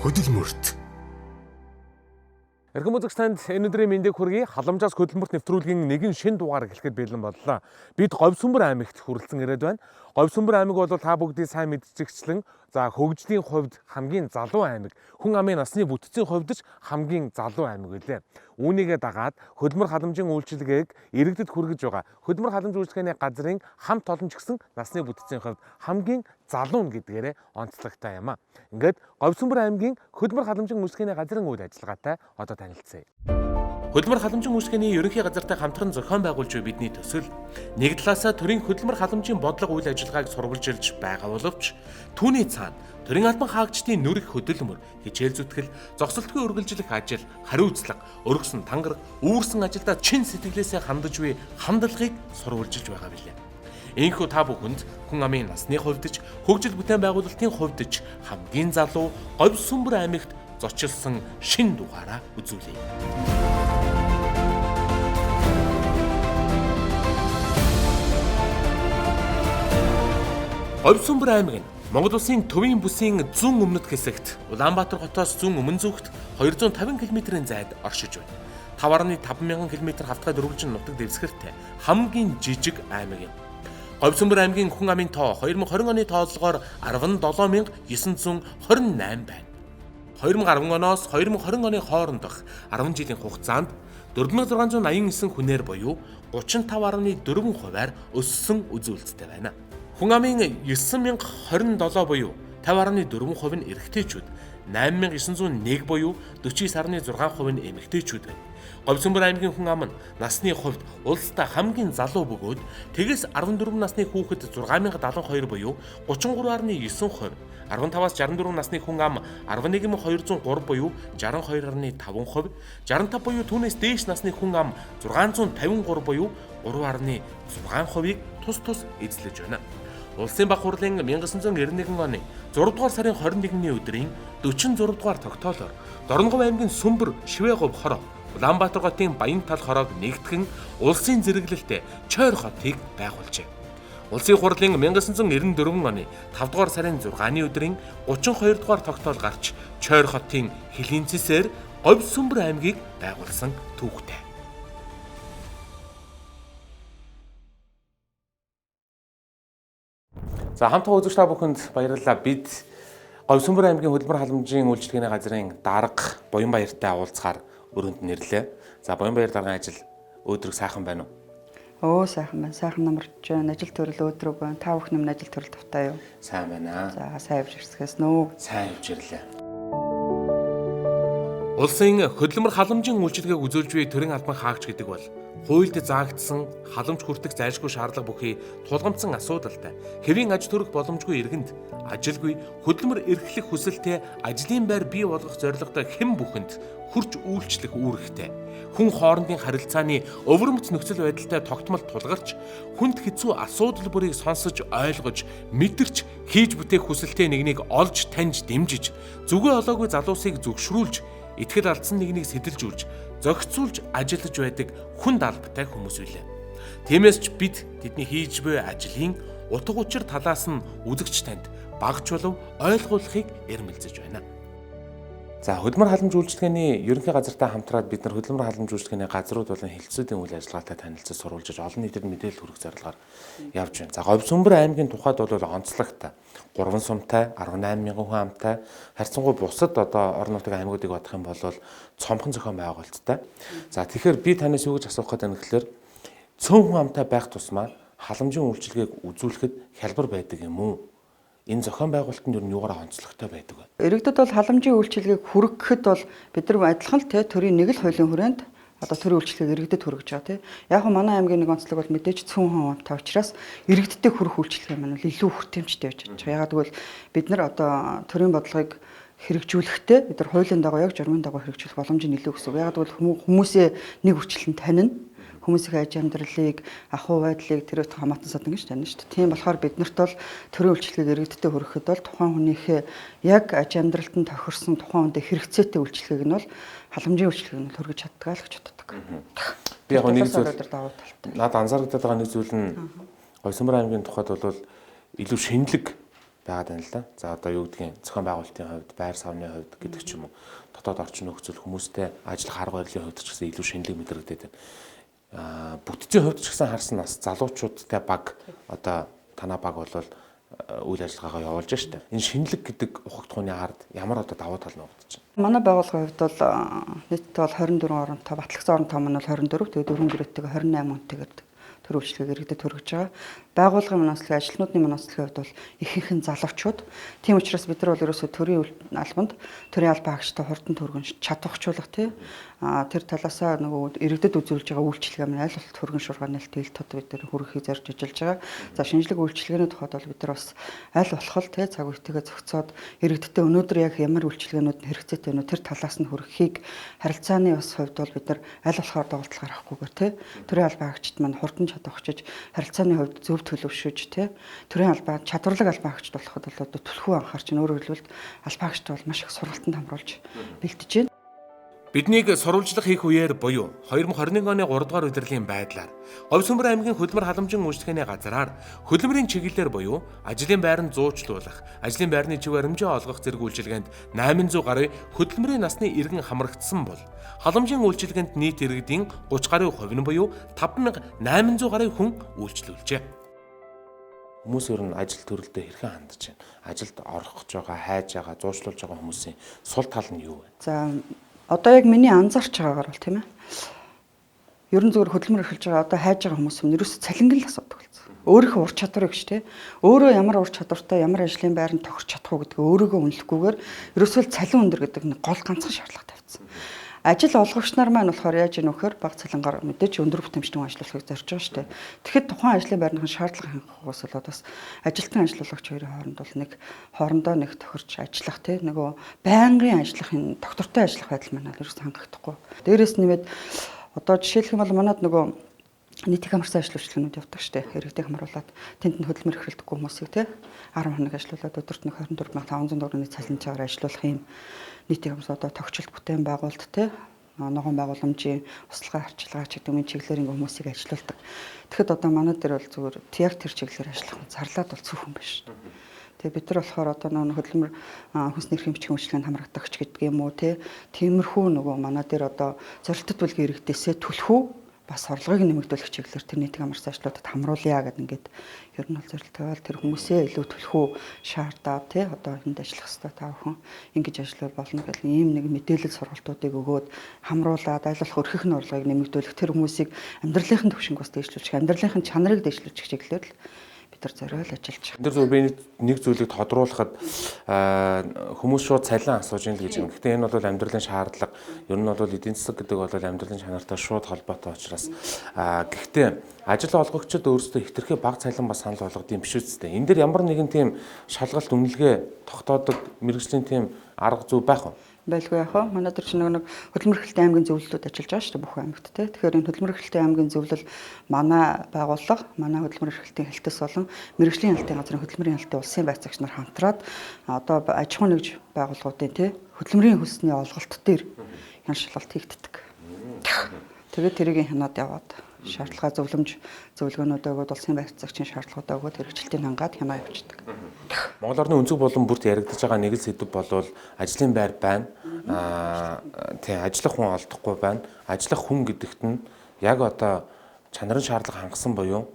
хөдөлмөрт. Эрхэм үзэгчдэнд энэ өдрийн мэндийг хүргэе. Халамжаас хөдөлмөрт нэвтрүүлгийн нэгэн шин дугаар эхлэхэд бэлэн боллоо. Бид Говьсүмбэр аймагт хүрэлцэн ирээд байна. Говьсүмбэр аймаг бол та бүгдийн сайн мэдчихчлэн хөгжлийн хувьд хамгийн залуу аймаг. Хүн амын насны бүтцийн хувьд ч хамгийн залуу аймаг үлээ. Үүнийгээ дагаад хөдөлмөр халамжийн үйлчилгээг иргэдэд хүргэж байгаа. Хөдөлмөр халамж үйлчилгээний газрын хамт олон ч гэсэн насны бүтцийн хувьд хамгийн залуу гэдгээрээ онцлогтой юм а. Ингээд Говьсүмбэр аймгийн хөдөлмөр халамжийн үйлчилгээний газрын үйл ажиллагаатай одоо танилцъя. Хөдөлмөр халамжийн үйлчилгээний ерөнхий газартай хамтран зохион байгуулж буй бидний төсөл нэг талаасаа төрийн хөдөлмөр халамжийн бодлого үйл ажиллагааг сурвалжилж байгаа боловч түүний цаана төрийн албан хаагчдын нүрэх хөдөлмөр, хичээл зүтгэл, зогсолтгүй үргэлжлэх ажил, хариуцлага, өргөсөн тангараг, үүрсэн ажилдаа чин сэтгэлээсээ хандаж буй хандлагыг сурвалжилж байгаа билээ. Ийхүү та бүхэнд хүн амын насны хувьд ч, хөгжил бүтээн байгуулалтын хувьд ч хамгийн залуу Говьсүмбэр аймагт зочилсон шин дугаараа үзүүлье. Говьсүмбэр аймаг нь Монгол улсын төвийн бүсийн зүүн өмнөд хэсэгт Улаанбаатар хотоос зүүн өмнө зүгт 250 км-ийн зайд оршиж байна. 5,500 км хавтгай дөрвөлжин нутаг дэвсгэртэй хамгийн жижиг аймаг юм. Говьсүмбэр аймгийн хүн амын тоо 2020 оны тооллогоор 17,928 байна. 2010 оноос 2020 оны хоорондох 10 жилийн хугацаанд 4689 хүнээр буюу 35.4%-аар өссөн үзүүлэлттэй байна. Хүн амын 9027 буюу 50.4% нь эрэгтэйчүүд, 8901 буюу 49.6% нь эмэгтэйчүүд байна. Говьсүмбэр аймгийн хүн ам нь насны хувьд улстай хамгийн залуу бөгөөд тэгээс 14 насны хүүхэд 6072 буюу 33.9%, 15-аас 64 насны хүн ам 11203 буюу 62.5%, 65 буюу түүнээс дээш насны хүн ам 653 буюу 3.6%-ийг тус эзлэж байна. Улсын баг хурлын 1991 оны 6 дугаар сарын 21-ний өдрийн 46 дугаар тогтоолоор Дорноговь аймгийн Сүмбэр, Шивээговь хороо, Улаанбаатар хотын Баян тал хороог нэгтгэн улсын зэрэглэлтэй Чойр хотыг байгуулжээ. Улсын хурлын 1994 оны 5 дугаар сарын 6-ны өдрийн 32 дугаар тогтоол гарч Чойр хотын хэлэнцэсээр Говьсүмбэр аймгийг байгуулсан түүхтэй. За хамтдаа үзэгч та бүхэнд баярлалаа. Бид Говьсүмбэр аймгийн хөдөлмөр халамжийн үйлчилгээний газрын дарга Буянбаяртай уулзахаар өрөөнд нэрлээ. За Буянбаяр даргын ажил өөдрөг сайхан байна уу? Сайхан байна. Сайхан намарч байна. Ажил төрөл өөдрөг байна. Та бүхэн минь ажил төрөл тавтай юу? Сайн байна. За сайн явж ирсгээс нөө. Сайн явж ирлээ. Улсын хөдөлмөр халамжийн үйлчилгээг үзүүлж буй төрийн албан хаагч гэдэг бол хуульд заагдсан халамж хүртэх зайлшгүй шаардлага бүхий тулгамдсан асуудалтай хэвийн аж төрөх боломжгүй иргэнд ажилгүй хөдөлмөр эрхлэх хүсэлтэй ажлын байр бий болгох зорилготой хэн бүхэнд хүрч үйлчлэх үүрэгтэй хүн хоорондын харилцааны өвөрмөц нөхцөл байдалтай тогтмол тулгарч хүнд хэцүү асуудал бүрийг сонсож ойлгож мэдэрч хийж бүтээх хүсэлтэй нэгнийг олж таньж дэмжиж зүгээ олоогүй залуусыг зөвшрүүлж итгэл алдсан нэгнийг сэтэлжүүлж зохицуулж ажиллаж байдаг хүнд албатай хүмүүс үлээ. Тиймээс ч бид тэдний хийж буй ажлын утга учир талаас нь үзэгч танд багч болов ойлгуулахыг эрмэлзэж байна. За хөдөлмөр халамж үйлчилгээний ерөнхий газартай хамтраад бид нар хөдөлмөр халамж үйлчилгээний газрууд болон хэлтсүүдийн үйл ажиллагаатай танилцаж сурвалжиж олон нийтэд мэдээлэл хүргэх зорилгоор явж байна. За Говьсүмбэр аймгийн тухайд бол онцлогтой 3 сумтай 18,000 хүн амтай харьцангуй бусад орон нутгийн аймагуудыг бодох юм бол цомхон зохион байгуулалттай. За тэгэхээр би танаас юу гэж асуух гээд байна гэхээр цөөн хүн амтай байх тусмаа халамжийн үйлчилгээг үзүүлэхэд хялбар байдаг юм уу? Энэ зохион байгуулалтанд юу юугаараа онцлогтой байдаг вэ? Иргэдэд бол халамжийн үйлчилгээг хүргэхэд бол бид нар адилхан л төрийн нэг л хуулийн хүрээнд төрийн үйлчилгээг иргэдэд хүргэж байгаа тийм. Яг манай аймгийн нэг онцлог бол мэдээж цөөн хүн амтай учраас иргэдтэй хүрэх үйлчилгээ маань бол илүү хүртээмжтэй байж байгаа. Яг тэгвэл бид нар төрийн бодлогыг хэрэгжүүлэхдээ бид нар хуулийн дагуу яг журмын дагуу хэрэгжүүлэх боломж нь илүү өсөв. Яг тэгвэл хүмүүсээ нэг үрчлэн танина. Хүмүүсийн аж амьдралыг, ахуй байдлыг тэр их хамаатан сад ингэж таних шүү дээ. Тийм болохоор биднэрт бол төрийн үйлчилгээг иргэдтэй хүрэхэд бол тухайн хүнийхээ яг аж амьдралтанд тохирсон тухайн хүндээ хэрэгцээтэй үйлчилгээг нь бол халамжийн үйлчилгээг нь хүргэж чаддаг л гэж боддог. Би яг нэг зүйл надад анзаарэгдээд байгаа нэг зүйл нь Говьсүмбэр аймгийн тухайд бол илүү шинэлэг байгаад байна л да. За одоо юу гэдгийг зохион байгуулалтын хувьд, байр савны хувьд гэдэг ч юм уу дотоод орчин нөхцөл хүмүүстэй ажиллах арга барилын хувьд ч гэсэн илүү шинэлэг мэдрэгдээд байна. Бүтцийн хувьд ч гэсэн харсан нас залуучуудтай баг одоо танаа баг бол үйл ажиллагаагаа явуулж штэ. Энэ шинэлэг гэдэг ухагт тухайны ард ямар одоо давуу тал нуугдаж байна? Манай байгууллагын хувьд бол нийтдээ бол 24 оронтой, батлагсан оронтой маань бол 24, тэгээд дөрвөн гэрээтэйгээ 28 үнэтэйгээр төр үйлчлэгээ иргэдэд төрөж байгаа. Байгууллагын манаачлалын ажилтнуудын манаачлалын хувьд бол ихэнх нь залуучууд. Тийм учраас бид нар бол ерөөсөө төрийн албанд төрийн албан хаагчтай хурдан түргэн чадварчуулах тэр талаасаа нөгөө иргэдэд үзүүлж байгаа үйлчлэгээ маань аль болох түргэн шуургааны тэл тод бид нар хүргэхийг зорж ажиллаж байгаа. За шинжлэх үйлчлэгээний тухайд бол бид нар бас аль болох цаг үетэйгээ зохицоод иргэдтэй өнөөдөр яг ямар үйлчлэгээнүүд нь хэрэгцээтэй вэ тэр талаас нь хүргэхийг харилцааны бас хувьд бол бид нар аль болохоор доголдол гаргахгүйгээр төрийн албан хаагчид маань хурдан чадварчиж харилцааны хувьд зөв төлөвшөж төрийн албан чадварлаг албан хаагчд болоход бол одоо түлхүү анхаарч өөрөөр хэлбэл албан хаагчд бол маш их сургалтанд хамруулж бэлтэж байна. Биднийг сурвалжлах хийх үеэр буюу 2021 оны 3 дугаар удирлын байдлаар Говьсөнбөр аймгийн хөдөлмөр халамжийн үйлчлэгээний газраар хөдөлмөрийн чиглэлээр буюу ажлын байранд зуучлуулах, ажлын байрны чиг баримжаа олгох зэрэг үйлчилгээнд 800 гаруй хөдөлмөрийн насны иргэн хамрагдсан бол халамжийн үйлчилгээнд нийт иргэдийн 30 гаруй хувь нь буюу 5800 гаруй хүн үйлчлүүлжээ. Хүмүүс ер нь ажил төрөлдөө хэрхэн хандж байна? Ажилд орох гэж байгаа, хайж байгаа, зуучлуулж байгаа хүмүүсийн сул тал нь юу вэ? За одоо яг миний анзаарч байгаагаар бол тийм ээ. Ер нь зөвхөн хөдөлмөр эрхэлж байгаа одоо хайж байгаа хүмүүс нь ерөөсө цалингал асуудаг болсон. Өөрийнхөө ур чадварыг гэж тийм. Өөрөө ямар ур чадвартай ямар ажлын байранд тохирч чадах уу гэдгээ өөрийгөө үнэлэхгүйгээр ерөөсөө цалин өндөр гэдэг нэг гол ганцхан шаардлага тавьсан. Ажил олгогч нар маань болохоор яаж ийм нөхөр бага цалингаар мэдээж өндөр бүтэмжтэй ажиллахыг зорж байгаа шүү дээ. Тэгэхэд тухайн ажлын байрныхын шаардлага хангахаас болоод бас ажилтан ажиллуулагч хоёрын хооронд бол нэг хоорондоо нэг тохирч ажиллах тийм нөгөө байнгын ажиллахын доктортой ажиллах байдал маань ерөөс хангахдаггүй. Дээрээс нэмээд одоо жишээлх юм бол манад нөгөө нийтийн хамарсан ажил үйлчлэгнүүд явдаг шүү дээ. Иргэдийг хамруулад тэнд нь хөдөлмөр эрхэлдэггүй хүмүүсийг тийм 10 хоног ажиллуулад өдөрт нэг 24500 төгрөгийн цалинжаагаар ажиллуулах юм нийтийн хамс одоо тогтчлт бүтээн байгуулалт тийм ногоон байгууламжийн услага арчилгаа ч гэдэг юм чиглэлээр ингээ хүмүүсийг ажиллуулдаг. Тэгэхэд одоо манай дээр бол зүгээр яг тэр чиглэлээр ажиллах нь зарлаад бол цөөхөн биш. Тэгээ бид нар болохоор одоо нөгөө хөдөлмөр хүнсний эрхийн бичгийн үйлчлэгэнд хамрагдагч гэдэг юм уу тиймэрхүү нөгөө манай дээр одоо зорилттой бүлгийн иргэдээсээ түлхүү бас орлогыг нэмэгдүүлэх чиглэлээр тэр нийтийн хамарсан ажлуудад хамруулъя гэдэг ингээд ер нь бол зорилттой бол тэр хүмүүсээ илүү түлхүү шаардаад одоо энд ажиллах хэрэгтэй та бүхэн ингэж ажиллавал болно гэх ийм нэг мэдээлэл сургалтуудыг өгөөд хамруулад аль болох өрхөх нь орлогыг нэмэгдүүлэх тэр хүмүүсийг амьдралынхын төвшингөөс дэвшлүүлчих амьдралынхын чанарыг дэвшлүүлчих чиглэлээр л зориул ажиллаж байгаа. Тэр зөв би нэг зүйлийг тодруулахад хүмүүс шууд цалин асууж ийн л гэж юм. Гэхдээ энэ бол амьдралын шаардлага. Ер нь бол эдийн засаг гэдэг бол амьдралын чанартай шууд холбоотой учраас гэхдээ ажил олгогчид өөрсдөө хэтэрхий бага цалин бас санал болгодсон биш үстэй. Энэ дэр ямар нэгэн тийм шалгалт үнэлгээ тогтоодог мэргэжлийн тийм арга зүй байх уу? Байлгүй яах вэ? Манай дээр чинь нэг хөдөлмөр эрхлэлтийн аймгийн зөвлөлүүд ажиллаж байгаа шүү дээ бүх аймагт тий. Тэгэхээр энэ хөдөлмөр эрхлэлтийн аймгийн зөвлөл манай байгууллага, манай хөдөлмөр эрхлэлтийн хэлтэс болон мэргэжлийн хэлтийн газрын хөдөлмөрийн хэлтийн улсын байцаагч нар хамтраад одоо аж ахуй нэгж байгууллагуудын тий хөдөлмөрийн хөлсний олголт дээр яншилгалт хийгддэг. Тэгээд тэрийг хянаад яваад шаардлага зөвлөгөөнүүд өгөөд улсын байцаагчийн шаардлагуудаа өгөөд хэрэгжилтийг хангаад хянаа явуулдаг. Монгол орны өнцөг болон бүрт яригдж байгаа нэг л сэдв болвол ажлын байр байна. Тийм ажиллах хүн олдохгүй байна. Ажиллах хүн гэдэгт нь яг одоо чанарын шаардлага хангасан буюу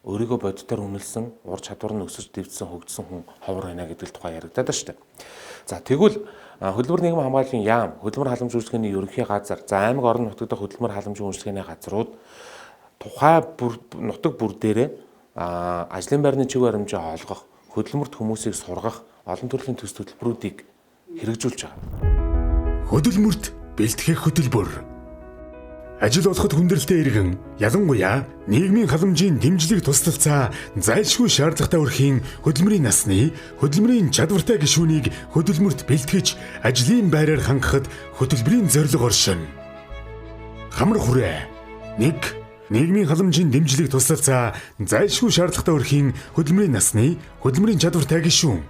өөрийгөө бодитоор үнэлсэн, ур чадвар нь өсөж дэвжсэн, хөгжсөн хүн ховор байна гэдэг тухай яригдаад байна шүү дээ. За тэгвэл хөдөлмөр нийгмийн хамгааллын яам, хөдөлмөр халамж үйлчилгээний ерөнхий газар, за аймаг орон нутгад хөдөлмөр халамжийн үйлчилгээний газрууд тухай нутаг бүр дээрээ ажлын байрны чиг баримжаа олгох, хөдөлмөрт хүмүүсийг сургах олон төрлийн төс төлбөрүүдийг хэрэгжүүлж байгаа. Хөдөлмөрт бэлтгэх хөтөлбөр. Ажил олоход хүндрэлтэй иргэн, ялангуяа нийгмийн халамжийн дэмжлэг тусалцаа зайлшгүй шаардлагатай өрхийн хөдөлмөрийн насны, хөдөлмөрийн чадвартай гишүүнийг хөдөлмөрт бэлтгэж ажлын байраар хангахад хөтөлбөрийн зорилго оршин. Хамар хүрээ. 1. Нийгмийн халамжийн дэмжлэг тусалцаа зайлшгүй шаардлагатай өрхийн хөдөлмөрийн насны, хөдөлмөрийн чадвартай гишүүн.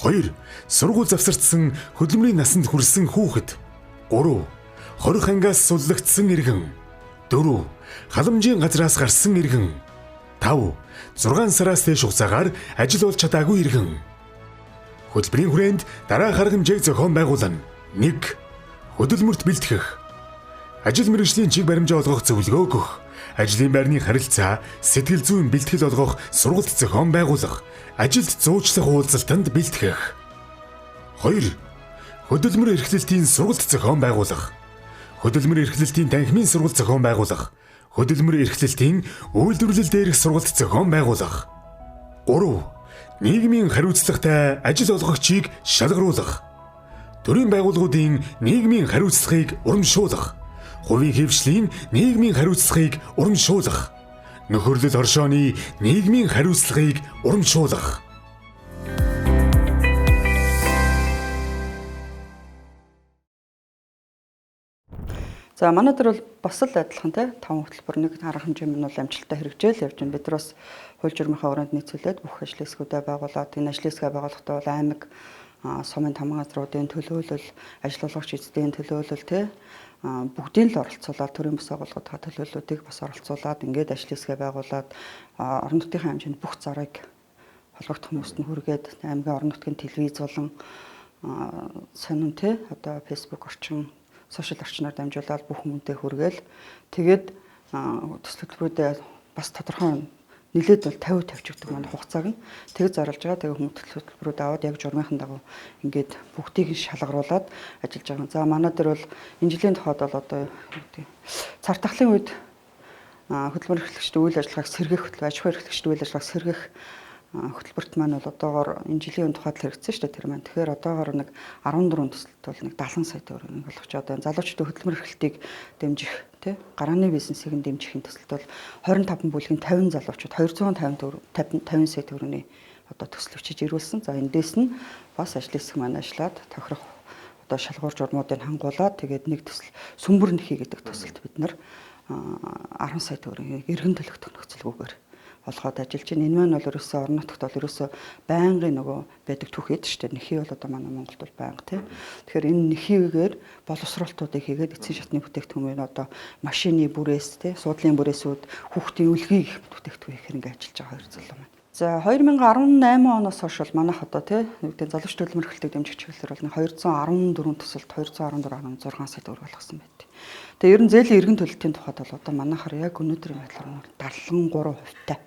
2. Сургууль завсардсан хөдөлмөрийн насанд хүрсэн хүүхэд. 3. Хорих ангиас суллагдсан иргэн. 4. Халамжийн газраас гарсан иргэн. 5. 6 сараас дээш хугацаагаар ажил олж чадаагүй иргэн. Хөтөлбөрийн хүрээнд дараах арга хэмжээг зохион байгуулна. 1. Хөдөлмөрт бэлтгэх. Ажил мэргэжлийн чиг баримжаа олгох зөвлөгөө өгөх. Ажлын байрны харилцаа, сэтгэл зүйн бэлтгэл олгох сургалт зохион байгуулах. Ажилд зуучлах уулзалтанд бэлтгэх. 2. Хөдөлмөр эрхлэлтийн сургалт зохион байгуулах. Хөдөлмөр эрхлэлтийн танхимын сургалт зохион байгуулах. Хөдөлмөр эрхлэлтийн үйлдвэрлэл дээрх сургалт зохион байгуулах. 3. Нийгмийн хариуцлагатай ажил олгогчийг шалгаруулах. Төрийн байгууллагуудын нийгмийн хариуцлагыг урамшуулах. Хувийн хэвшлийн нийгмийн хариуцлагыг урамшуулах. Нөхөрлөл хоршооны нийгмийн хариуцлагыг урамшуулах. За манай дээр бол бас л адилхан тий 5 хөтөлбөр нэг арга хэмжээ нь бол амжилттай хэрэгжээл явж байна. Бид нар бас хууль журмынхаа өрөөнд нийцүүлээд бүх ажил хэсгүүдэд байгуулад энэ ажил хэсгээ байгуулахдаа бол аймаг сумын тамга газруудын төлөөлөл, ажил олгогч эзэдийн төлөөлөл тий бүгдийг л оролцуулаад төрийн бас байгууллагуудаа төлөөллүүдийг бас оролцуулаад ингээд ажил хэсгээ байгуулад орон нутгийн хэмжээнд бүх зарыг холбогдох хүмүүст нь хүргээд аймгийн орон нутгийн телевиз болон сонин тий одоо фэйсбુક орчин сошиал орчноор дамжуулаад бүх хүмүүнтэй хүргээл тэгээд төсөл хөтөлбөрүүдэд бас тодорхой нэлээд бол 50 гэдэг маань хугацааг нь тэг зарлж байгаа. Тэгээ хүмүүс төсөл хөтөлбөрүүд аваад яг журмынхан дагуу ингээд бүгдийг шалгаруулад ажиллаж байгаа. За манай дээр бол энэ жилийн тухайд бол одоо цар тахлын үед хөтөлбөр эрхлэгчд үйл ажиллагааг сэргээх хөтөлбөр аж ахуйн эрхлэгчд үйл ажиллагааг сэргээх хөтөлбөрт маань бол одоогоор энэ жилийн тухайд хэрэгжсэн шүү дээ тэр маань. Тэгэхээр одоогоор нэг 14 төсөлт бол нэг 70 сая төгрөгийг болгож одоо залуучуудын хөдөлмөр эрхлэлтийг дэмжих тий гарааны бизнесийг дэмжихийн төсөлт бол 25 бүлгийн 50 залуучууд 250 сая төгрөгийн одоо төсөл өчиж ирүүлсэн. За эндээс нь бас ажил хэсэг маань ажиллаад тохирох одоо шалгуур журмуудыг хангуулад тэгээд нэг төсөл сүмбэр нэхий гэдэг төсөлт бид нар 10 сая төгрөгийг эргэн төлөх нөхцөлгүйгээр олгоод ажиллаж байна. Энэ маань бол ерөөсөө орон нутагт бол ерөөсөө байнгын нөгөө байдаг түүх эд шүү дээ. Нэхий бол одоо манай Монголд бол байнга тийм. Тэгэхээр энэ нэхийгээр боловсруулалтуудыг хийгээд эцсийн шатны бүтээгдэхүүн одоо машины бүрээс тийм суудлын бүрээсүүд хүүхдийн үлгий гэх бүтээгдэхүүн их ингээ ажиллаж байгаа хоёр залуу маань. За 2018 оноос хойш бол манайх одоо тийм нэгдэн залууч төлөмөр эрхлэлтийг дэмжих чиглэлээр бол 214 төсөлд 214.6 сая төгрөг болгосон байт. Тэгээ ер нь зээлийн эргэн төлөлтийн тухайд бол одоо манайхаар яг өнөөдрийн байдлаар 73%-тай.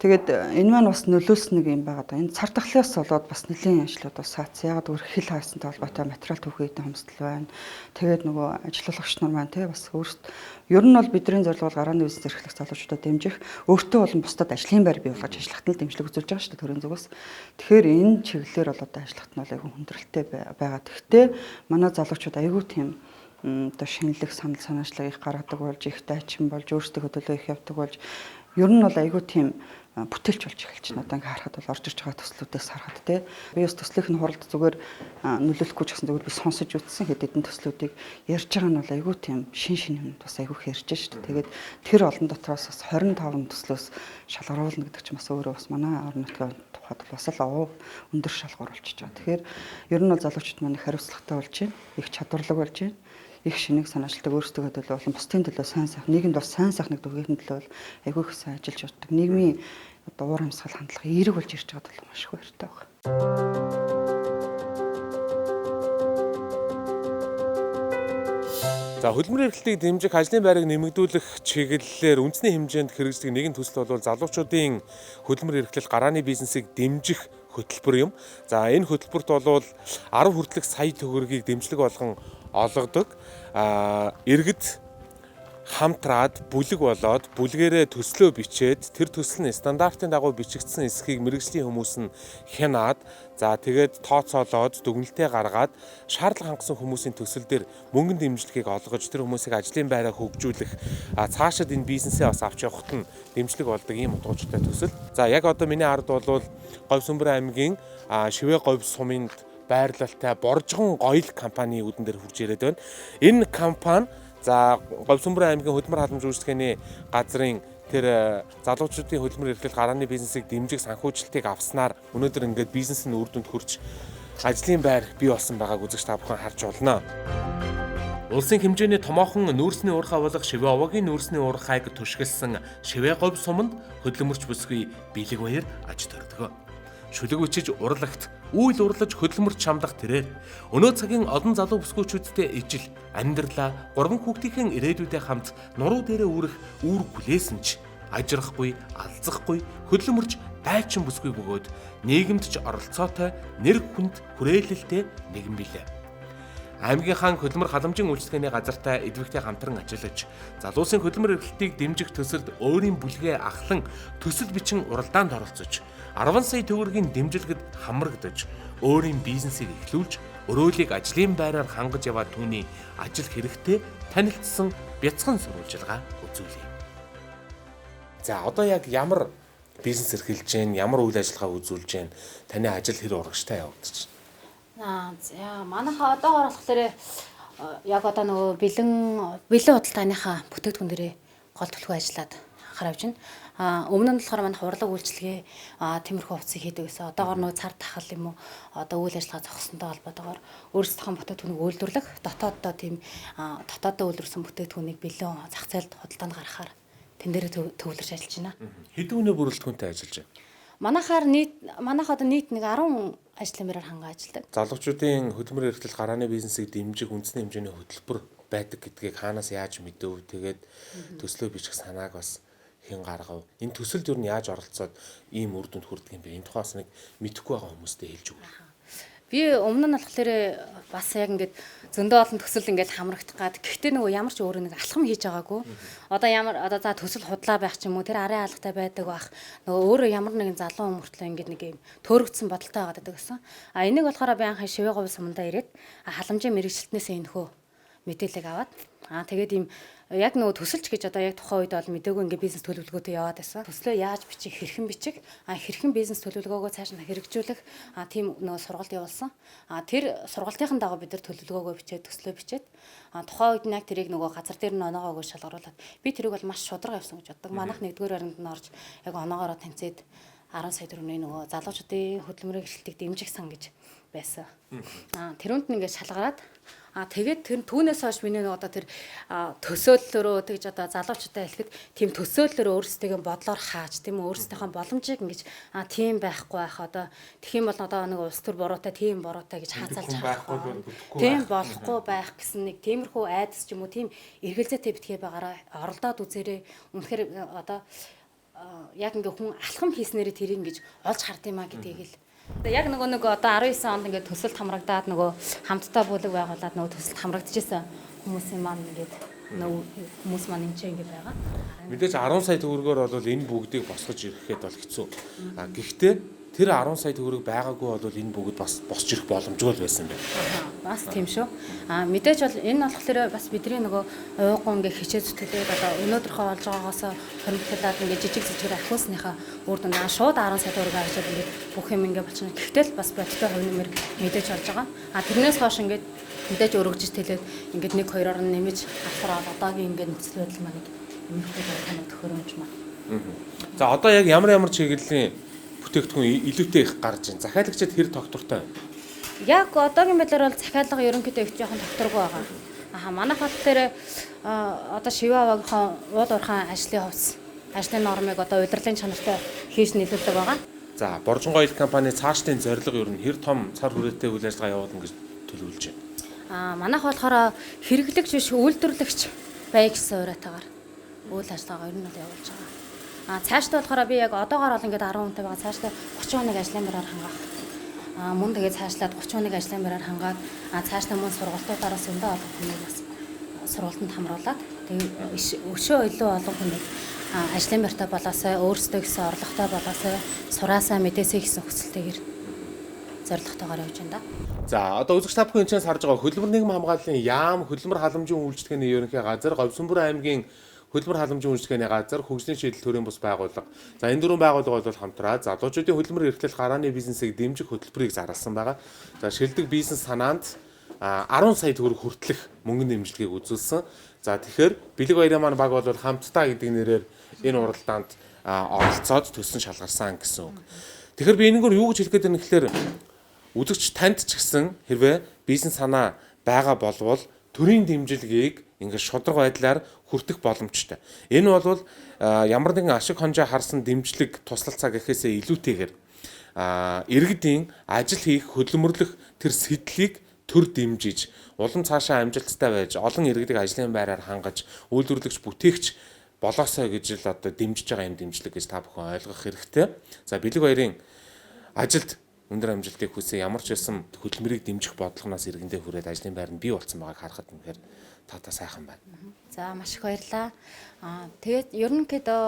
Тэгээд энэ маань бас нөлөөлсөн нэг юм байгаа да. Энэ цар тахлаас болоод бас нэлийн ажлууд бас саацсан. Яг гөр хил хаасантай холбоотой материал түүхийдэн хомсдол байна. Тэгээд нөгөө ажиллуулагч нар маань тий бас өөрсд ер нь бол бидний зорилго бол гарааны бизнес эрхлэх залуучуудад дэмжих, өөртөө болон бусдад ажлын байр бий болгож ажиллахад нь дэмжлэг үзүүлж байгаа шүү дээ төрийн зүгээс. Тэгэхээр энэ чиглэлээр бол одоо ажиллахад нь айгүй хүндрэлтэй байгаа. Тэгвэл манай залуучууд айгүй тийм одоо шинэлэг санал санаачлал их гаргадаг болж их дайчин болж өөрсдөө төлөө их явдаг болж ер нь бол айгүй тийм бүтээлч болж эхэлж байна. Одоо ингээ харахад бол орж ирж байгаа төслүүдээс харахад тий. Би бас төслийнх нь хуралд зүгээр нөлөөлөхгүй ч гэсэн зүгээр би сонсож үзсэн хэд хэдэн төслүүдийг ярьж байгаа нь бол айгүй тийм шин юмд бас айгүй хэрж шүү дээ. Тэгээд тэр олон дотроос бас 25 төслөөс шалгаруулна гэдэг чинь бас өөрөө бас манай орон нутгийн тухайд бас л өндөр шалгуур болчихж байгаа. Тэгэхээр ер нь бол залуучууд маань их хариуцлагатай болж байна. Их чадварлаг болж байна. Их шинийг санаачлалтай өөрсдөө төлөө болон бусдын төлөө сайн сайх нийгэмд бас сайн сайхныг дүргийн төлөө айгүй их сайн ажиллаж явдаг. Нийгмийн одоо уур амьсгал хандлага эерэг болж ирж байгаа бол маш их баяртай байна. За хөдөлмөрийн эрхлэлтийг дэмжих ажлын байрыг нэмэгдүүлэх чиглэлээр үндэсний хэмжээнд хэрэгждэг нэгэн төсөл бол залуучуудын хөдөлмөр эрхлэл гарааны бизнесийг дэмжих хөтөлбөр юм. За энэ хөтөлбөрт бол 10 хүртэлх сая төгрөгийг дэмжлэг болгон олгодог. Иргэд хамтраад бүлэг болоод бүлгээрээ төслөө бичээд тэр төсөл нь стандартын дагуу бичигдсэн эсхийг мэргэжлийн хүмүүс нь хянаад за тэгээд тооцоолоод дүгнэлтээ гаргаад шаардлага хангасан хүмүүсийн төсөл дээр мөнгөн дэмжлэгийг олгож тэр хүмүүсийг ажлын байраа хөгжүүлэх цаашид энэ бизнесээ бас авч явахт нь дэмжлэг болдог ийм утгуудтай төсөл. За яг одоо миний ард бол Говьсүмбэр аймгийн Шивээ говь сумынд байрлалтай Боржгон гоёл компани үүдэн дээр хурж ирээд байна. Энэ компани за Говьсүмбэр аймгийн хөдөлмөр халамж үйлчлэгээний газрын тэр залуучуудын хөдөлмөр эрхлэл гарааны бизнесийг дэмжих санхүүжилтийг авснаар өнөөдөр ингээд бизнес нь үр дүнд хүрч ажлын байр бий болсон байгааг үзэгч та бүхэн харж байна. Улсын хэмжээний томоохон нүүрсний уурхай болох Шивээ овоогийн нүүрсний уурхайг түшгэлсэн Шивээ говь суманд хөдөлмөрч бүсгүй Билэг баяр аж төрдөг. Шүлэг өчиж урлагт үйл урлаж хөдөлмөрч шамдах тэрээр өнөө цагийн олон залуу бүсгүйчүүдтэй ижил амьдралаа 3 хүүхдийн ирээдүйдээ хамт нуруу дээрээ үрэх үүр хүлээсэн ч ажрахгүй, алзахгүй, хөдөлмөрч дайчин бүсгүй бөгөөд нийгэмд ч оролцоотой нэр хүнд хүрээлэлтэй нэгэн билээ. Аймгийн хаан хөдөлмөр халамжийн үйлчлэгээний газартай идэвхтэй хамтран ажиллаж, залуусын хөдөлмөр эрхлэлтийг дэмжих төсөлд өөрийн бүлгээ ахлан төсөл бичин уралдаанд оролцож, 10 сая төгрөгийн дэмжлэгд хамрагдаж, өөрийн бизнесийг эхлүүлж, өрөөлийг ажлын байраар хангаж яваад түүний ажил хэрэгтээ танилцсан бяцхан сурвалжилгаа үзүүлье. За одоо яг ямар бизнес эрхэлж гэн, ямар үйл ажиллагаа үзүүлж гэн, таны ажил хэр урагштай явагдаж байна? За манайха одоогоор болохоор яг одоо нөгөө бэлэн худалдааныхаа бүтээгдэхүүн дээрээ гол төлөвөө ажиллаад анхаарч байна. Өмнө нь болохоор манай хурлаг үйлчлэгээ тиймэрхүү хувцсыг хийдэг гэсэн. Одоогоор нөгөө цар тахал юм уу одоо үйл ажиллагаа зогссонтой холбоотойгоор өөрсдийнхөө бүтээгдэхүүнийг үйлдвэрлэх дотооддоо тийм дотооддоо үйлдвэрсэн бүтээгдэхүүнийг бэлэн зах зээлд худалдаанд гаргахаар тэн дээрээ төвлөрч ажиллаж байна. Хэдэн үнэ бүрэлдэхүүнтэй ажиллаж байна? Манайх одоо нийт нэг 10 ажлын байраар хангаа ажилладаг. Залуучуудын хөдөлмөр эрхлэл гарааны бизнесийг дэмжих үндэсний хэмжээний хөтөлбөр байдаг гэдгийг хаанаас яаж мэдэв? Тэгээд төслөө бичих санааг бас хэн гаргав? Энэ төсөлд юу нь яаж оролцоод ийм үр дүнд хүрдэг юм бэ? Энэ тухайс нэг мэдэхгүй байгаа хүмүүстээ хэлж өгнө. Би өмнө нь болохоор бас яг ингээд зөндөө олон төсөл ингээд хамрагдах гад. Гэхдээ нөгөө ямар ч өөрөө нэг алхам хийж байгаагүй. Одоо за төсөл худлаа байх ч юм уу тэр арын алгатай байдаг бах. Нөгөө өөрөө ямар нэгэн залуу хүмүүртлээ ингээд нэг юм төөрөгдсөн бодолтой байгаад байдаг гэсэн. Энийг болохоор би анхаа шивээ говь сумдаа ирээд халамжийн мэрэгчлэтнээс энэхүү мэдээлэл аваад тэгээд ийм яг нөгөө төсөлч гэж одоо яг тухайн үед бол мэдээгүй ингээ бизнес төлөвлөгөөтэй яваад байсан. Төслөө яаж бичих, хэрхэн бичих, хэрхэн бизнес төлөвлөгөөгөө цааш нь хэрэгжүүлэх тийм нөгөө сургалт явуулсан. Тэр сургалтын дагуу бид нар төлөвлөгөөгөө бичээд төслөө бичээд тухайн үед нь яг тэрийг нөгөө газар дээр нь оноогоогоо шалгаруулад би тэрийг бол маш шударга явсан гэж боддог. Манайх нэгдүгээр харинд нь орж яг оноогоороо таньцээд 10 сая төгрөгийн нөгөө залуучуудын хөдөлмөрийн эрхлэлтийг дэмжих сан гэж байсан. Тэрүүнд нь ингээд шалгараад тэгээд тэр түүнээс хойш миний одоо тэр төсөөллөөрөө тэгж одоо залуучуудаа хэлэхэд тийм төсөөллөөр өөрсдөө бодлоор хааж тийм өөрсдийнхөө боломжийг ингэж тийм байхгүй байх одоо тэгэх юм бол одоо нэг улс төр буруутай тийм буруутай гэж хаацалж байхгүй тийм болохгүй байх гэсэн нэг тиймэрхүү айдас ч юм уу тийм эргэлзээтэй битгий байгаараа оролдоод үзээрэй. Үнэхээр одоо яг ингээ хүн алхам хийснээрээ тэрийг ингэж олж хард юм а гэдгийг л яг нөгөө одоо 19 онд ингээд төсөлд хамрагдаад нөгөө хамтдаа бүлэг байгуулад нөгөө төсөлд хамрагдчихсан хүмүүсийн маань ингээд хүмүүс маань энэ ч ингэ байгаа. Мэдээж 10 сая төгрөгөөр бол энэ бүгдийг босгож ирэхэд бол хэцүү. Гэхдээ тэр 10 сая төгрөг байгаагүй бол энэ бүгд бас босч ирэх боломжгүй байсан байна. Бас тийм шүү. Мэдээж бол энэ болохоор бас бидний нөгөө ууггүй ингээ хичээ зүтгэлээд одоо өнөөдрийнхөө олж байгаагаас хөрөнгөлээд ингээ жижиг зэжгээр ахиусныхаа үр дүнд шууд 10 сая төгрөг авчиад ингээ бүх юм ингээ болчихно. Гэхдээ л бас бодтой хувь нэмэр мэдээж болж байгаа. Тэрнээс хойш ингээ мэдээж өргөжж тэлээд ингээ 1-2-оор нь нэмэж авахаар одоогийн ингээ нөхцөл байдал маань иймэрхүү тань төхөөрөмж маань. За одоо яг ямар чиглэлийн бүтээгдэхүүн илүүтэй их гарч байна. Захиалагчид хэр тогтвортой байна? Яг одоогийн байдлаар бол захиалга ерөнхийдөө их жоохон тогтворгүй байгаа. Манай хот дээр одоо шивээ аваагийнхаа уул уурхайн ажлын хувцс, ажлын нормыг одоо удирдлын чанартай хийж нийлүүлдэг байгаа. За, Боржонгой ил компани цаашдын зорилго ер нь хэр том цар хүрээтэй үйл ажиллагаа явуулна гэж төлөвлөж байна. Манайх болохоор хэрэглэгч биш үйлдвэрлэгч бай гэсэн уриатаагаар үйл ажиллагаа ер нь бол явуулж байгаа. Цаашдаа болохоор би яг одоогоор бол ингээд 10 хүнтэй байгаа. Цаашдаа 31 ажлын байраар хангаах. Мөн тэгээд цаашлаад 31 ажлын байраар хангаад цаашдаа мөн сургалтуудаараа зөндөө олон хүмүүс бас сургалтанд хамруулад тэгээд өшөө илүү олон хүмүүс ажлын байртаа болоосай өөрсдөө гэсэн орлоготой болоосай сураасаа мэдээсэй гэсэн хүсэлтэйгээр зорилготойгоор явж байна да. За одоо үзэгч та бүхэн энэ ч харж байгаа хөдөлмөр нийгэм хамгааллын яам хөдөлмөр халамжийн үйлчлэгээний ерөнхий газар Говьсөнбөр аймгийн хөдөлмөр халамжийн үйлчлэгээний газар хөгжлийн шийдэл төрийн бус байгууллага. За энэ дөрвөн байгууллага бол хамтраад залуучуудын хөдөлмөр эрхлэл гарааны бизнесийг дэмжих хөтөлбөрийг зарласан байгаа. За шилдэг бизнес санаанд 10 сая төгрөг хүртэлх мөнгөний дэмжлэгийг үзүүлсэн. За тэгэхээр бэлэг баярын маань баг бол хамтдаа гэдэг нэрээр энэ уралдаанд оролцоод төссөн шалгарсан гэсэн үг. Тэгэхээр би энэгээр юу гэж хэлэх гээд байна гэхээр үзэгч танд ч гэсэн хэрвээ бизнес санаа байгаа болвол төрийн дэмжлэгийг ингээд шудраг байдлаар хүртэх боломжтой. Энэ бол ямар нэгэн ашиг хонжоо харсан дэмжлэг туслалцаа гэхээсээ илүүтэйгээр иргэдийн ажил хийх хөдөлмөрлөх тэр сэтлийг төр дэмжиж улам цаашаа амжилттай байж олон иргэдийг ажлын байраар хангаж үйлдвэрлэгч бүтээгч болоосоо гэж л одоо дэмжиж байгаа юм дэмжлэг гэж та бүхэн ойлгох хэрэгтэй. За бэлэг баярын ажилд өндөр амжилтыг хүсээ ямар ч байсан хөдөлмөрийг дэмжих бодлогоноос иргэндээ хүрээд ажлын байр нь бий болсон байгааг харахад үнэхээр тата сайхан байна. За маш их баярлалаа. Тэгээд ерөнхийдөө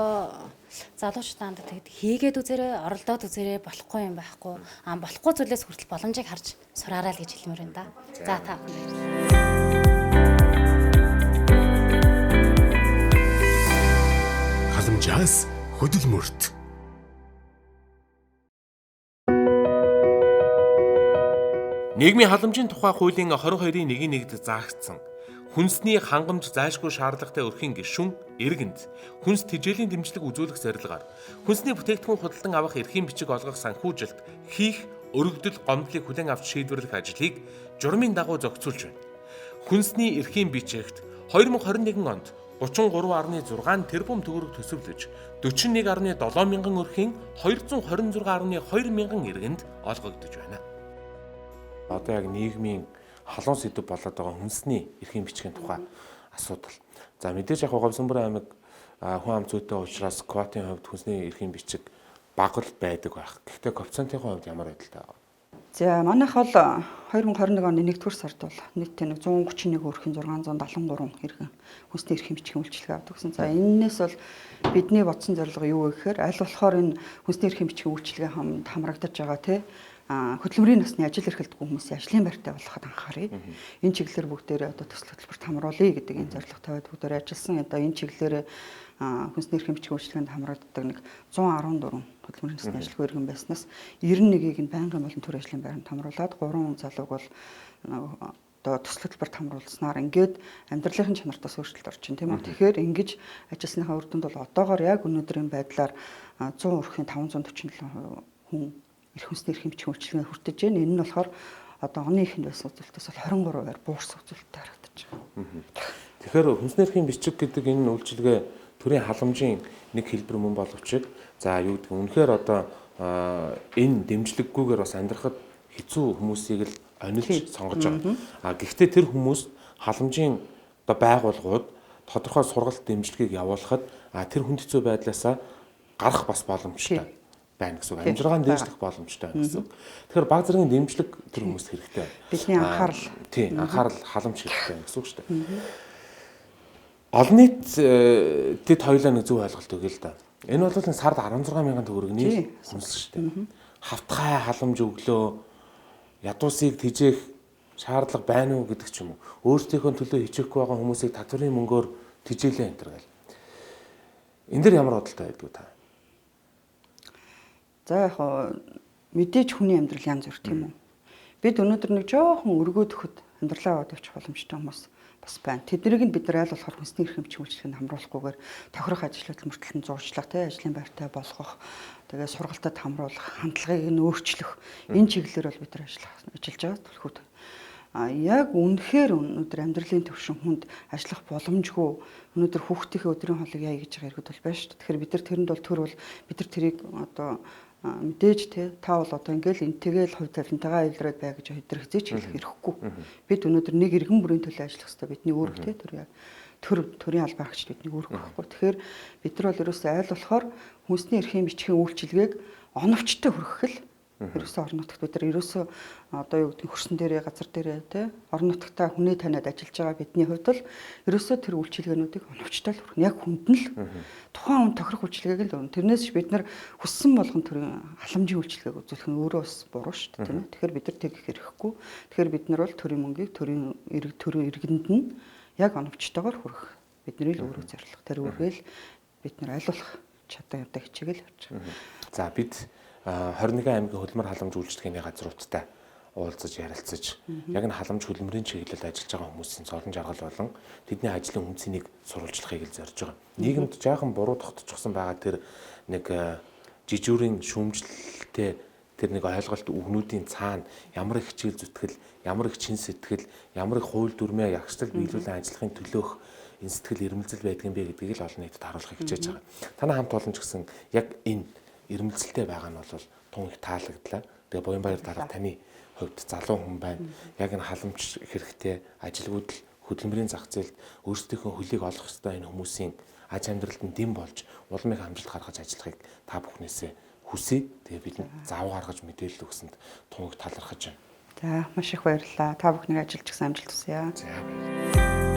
залуучуудаа тэгээд хийгээд үзээрэй, оролдоод үзээрэй, болохгүй юм байхгүй. Болохгүй зүйлээс хүртэл боломжийг харж сураарай л гэж хэлмээр байна да. За та бүхэн баярлалаа. Халамжаас хөдөлмөрт. Нийгмийн халамжийн тухай хуулийн 22-ийн 1-1-д заагдсан хүнсний хангамж зайлшгүй шаардлагатай өрхийн гишүүн иргэнд хүнс тэжээлийн дэмжлэг үзүүлэх зорилгоор хүнсний бүтээгдэхүүн худалдан авах эрхийн бичиг олгох санхүүжилт хийх өргөдөл гомдлыг хүлээн авч шийдвэрлэх ажлыг журмын дагуу зохицуулж байна. Хүнсний эрхийн бичигт 2021 онд 33.6 тэрбум төгрөг төсөвлөж 41.7 мянган өрхийн 226.2 мянган иргэнд олгогдож байна. Одоо яг нийгмийн халуун сэдв болоод байгаа хүнсний эрхийн бичгийн тухай асуудал. За мэдээж яг Говьсонбор аймаг хүн ам зүйтэй учраас квотын хувьд хүнсний эрхийн бичиг бага л байдаг байх. Гэхдээ коэффициентийн хувьд ямар байдалтай байна? За манайх бол 2021 оны 1-р сард бол нийтдээ 131 өрхийн 673 иргэн хүнсний эрхийн бичгийн үйлчилгээ авдаг гэсэн. За энэнээс бол бидний бодсон зорилго юу вэ гэхээр аль болохоор энэ хүнсний эрхийн бичгийн үйлчилгээ хамрагдаж байгаа тий хөдөлмөрийн насны ажил эрхэлдэггүй хүмүүсийн ажлын байртай болгоход анхаарыг. Энэ чиглэлээр бүгдээрээ одоо төсөл хөтөлбөрт хамруулъя гэдэг энэ зорилго тавиад бүгдээрээ ажилласан. Одоо энэ чиглэлээр хүнсний эрхийн бичгийн үйлчилгээнд хамрагддаг нэг 114 хөдөлмөрийн насны ажилгүй иргэн байснаас 91-ийг нь байнгын болон төр ажлын байранд хамруулад 3 залууг бол одоо төсөл хөтөлбөрт хамруулснаар ингээд амьдралын чанартаас өөрчлөлт орж байна тийм үү. Тэгэхээр ингэж ажилласныхаа үр дүнд бол одоогоор яг өнөөдрийн байдлаар 100 өрхийн 547% хүн эрх хүнсний эрхийн бичгийн үйлчилгээнд хүртэж байна. Энэ нь болохоор одоо оны эхэнд байсан үзүүлэлтээс бол 23%-аар буурсан үзүүлэлттэй харагдаж байна. Тэгэхээр хүнсний эрхийн бичиг гэдэг энэ үйлчилгээ төрийн халамжийн нэг хэлбэр мөн боловч за юу гэдэг үнэхээр одоо энэ дэмжлэггүйгээр бас амьдрахад хэцүү хүмүүсийг л онилж сонгож байгаа. Гэхдээ тэр хүмүүс халамжийн одоо байгууллагууд тодорхой сургалт дэмжлэгийг явуулахад тэр хүнд хэцүү байдлаасаа гарах бас боломжтой байна гэсэн үг. Амжиргаан дээшлэх боломжтой байна гэсэн үг. Тэгэхээр баг зэргийн дэмжлэг тэр хүмүүст хэрэгтэй байна. Бидний анхаарал. Тийм, анхаарал халамж хэрэгтэй байна гэсэн үг шүү дээ. Олон нийт тэд хоёулаа нэг зөв ойлголт өгье л да. Энэ бол сард 16 мянган төгрөгийн хүнс шүү дээ. Хавтгай халамж өглөө ядуусыг тэжээх шаардлага байна уу гэдэг ч юм уу. Өөрсдийнхөө төлөө хичээхгүй байгаа хүмүүсийг татврын мөнгөөр тэжээлээ энэ төр гэл. Энд дэр ямар бодолтой байдгүй та? За яг мэдээж хүний амьдрал янз бүр тийм үү. Бид өнөөдөр нэг жоохон өргөөдөхөд амьдралаа бодож боломжтой хүмүүс бас байна. Тэднийг нь бид нар аль болохоор хүнсний эрхийн бичиг үйлчилгээнд хамруулахгүйгээр тохирох ажил хөдөлмөртөл нь зуршлах, тий ажлын байртай болгох, тэгээ сургалтад хамруулах, хандлагыг нь өөрчлөх энэ чиглэлээр бол бид нар ажиллаж байгаа түлхүүд. Яг үнэхээр өнөөдөр амьдралын төвшин хүнд ажиллах боломжгүй өнөөдөр хүүхдийнхээ өдрийн хоолыг яа гэж байгаа иргэд бол байна шүү дээ. Тэгэхээр бид нар тэрэнд бол төр бол бид нар тэрийг одоо мэдээж та бол одоо ингээл энтэйгээл хувь тавилантайгаа илрээд бай гэж хэдрэх зэч хэлэх хэрэггүй. Бид өнөөдөр нэг иргэн бүрийн төлөө ажиллах хэрэгтэй. Бидний үүрэг төр яг төрийн албан хаагчид бидний үүрэг байхгүй. Тэгэхээр бид нар бол ерөөсөө айл болохоор хүнсний эрхийн бичгийн үйлчилгээг оновчтой хүргэх л ерөөсөө орон нутагт бид нар ерөөсөө одоо юу гэдэг хөрсөн дээрээ газар дээрээ орон нутагтаа хүний таниад ажиллаж байгаа бидний хувьд бол ерөөсөө тэр үйлчилгээнүүдийг оновчтой л хүргэх. Яг хүнд нь л тухайн хүн тохирох үйлчилгээг л өрнө. Тэрнээс бид нар хүссэн болгон төрийн халамжийн үйлчилгээг үзүүлэх нь өөрөө бас буруу шүү дээ тийм ээ. Тэгэхээр бид нар тэгэх хэрэггүй. Тэгэхээр бид нар бол төрийн мөнгийг төрийн иргэдэнд нь яг оновчтойгоор хүргэх. Бидний л өөрөө зорилго. Тэр үргээл бид нар айлуулах чадвартай хичээгээл явж байгаа. За бид 21 аймгийн хөдөлмөр халамж үйлчлэгээний газруудтай уулзаж ярилцаж яг нь халамж хөдөлмөрийн чиглэлд ажиллаж байгаа хүмүүсийн цолон жаргал болон тэдний ажлын үнцнийг сурвалжлахыг л зорж байгаа. Нийгэмд жаахан буруу тогтчихсон байгаа тэр нэг жижүүрийн шүүмжлэлтэй тэр нэг ойлголт үгнүүдийн цаана ямар их хичээл зүтгэл, ямар их чин сэтгэл, ямар их хууль дүрмээ ягшлал биелүүлэн ажиллахын төлөөх энэ сэтгэл ирмэлзэл байдгийн бэ гэдгийг л олон нийтэд харуулахыг хичээж байгаа. Танай хамт олон ч гэсэн яг энэ ирмэлзэлтэй байгаа нь бол тун их таалагдлаа. Тэгээ Буянбаяр дарга таны хувьд залуу хүн байна. Яг энэ халамж хэрэгтэй ажилгүйд л хөдөлмөрийн зах зээлд өөрсдийнхөө хөлийг олох ёстой энэ хүмүүсийн аж амьдралд нь дэм болж улам их амжилт гаргаж ажиллахыг та бүхнээсээ хүсье. Тэгээ бид заав гаргаж мэдээлэл өгсөнд тун их талархаж байна. За маш их баярлалаа. Та бүхний ажилд ч гэсэн амжилт хүсье. За.